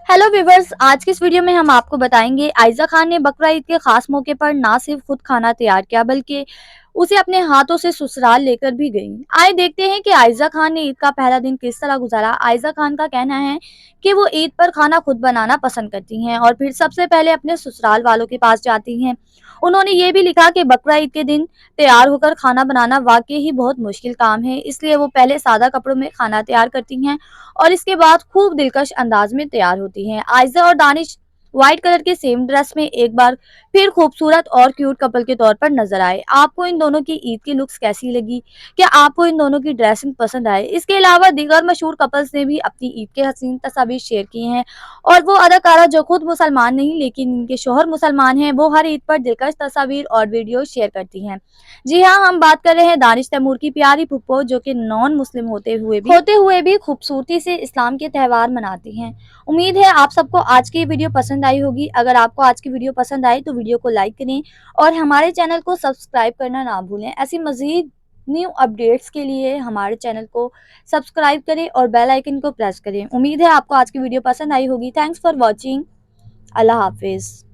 Hello viewers, आज की इस वीडियो में हम आपको बताएंगे आयजा खान ने बकरा ईद के खास मौके पर ना सिर्फ खुद खाना तैयार किया बल्कि उसे अपने हाथों से ससुराल लेकर भी गई। आइए देखते हैं कि आयजा खान ने ईद का पहला दिन किस तरह गुजारा। आयजा खान का कहना है कि वो ईद पर खाना खुद बनाना पसंद करती हैं और फिर सबसे पहले अपने ससुराल वालों के पास जाती हैं। उन्होंने ये भी लिखा कि बकरा ईद के दिन तैयार होकर खाना बनाना वाकई ही बहुत मुश्किल काम है, इसलिए वो पहले सादा कपड़ों में खाना तैयार करती हैं और इसके बाद खूब दिलकश अंदाज में तैयार होती हैं। आयजा और दानिश व्हाइट कलर के सेम ड्रेस में एक बार फिर खूबसूरत और क्यूट कपल के तौर पर नजर आए। आपको इन दोनों की ईद की लुक्स कैसी लगी? क्या आपको इन दोनों की ड्रेसिंग पसंद आए? इसके अलावा दीगर मशहूर कपल्स ने भी अपनी ईद के हसीन तस्वीर शेयर की हैं और वो अदाकारा जो खुद मुसलमान नहीं लेकिन इनके शोहर मुसलमान हैं, वो हर ईद पर दिलकश तस्वीर और वीडियो शेयर करती हैं। जी हाँ, हम बात कर रहे हैं दानिश तैमूर की प्यारी फुप्पो, जो कि नॉन मुस्लिम होते हुए भी खूबसूरती से इस्लाम के त्यौहार मनाती हैं। उम्मीद है आप सबको आज की वीडियो पसंद आई होगी। अगर आपको आज की वीडियो पसंद आई तो वीडियो को लाइक करें और हमारे चैनल को सब्सक्राइब करना ना भूलें। ऐसी मजीद न्यू अपडेट्स के लिए हमारे चैनल को सब्सक्राइब करें और बेल आइकन को प्रेस करें। उम्मीद है आपको आज की वीडियो पसंद आई होगी। Thanks for watching. Allah Hafiz.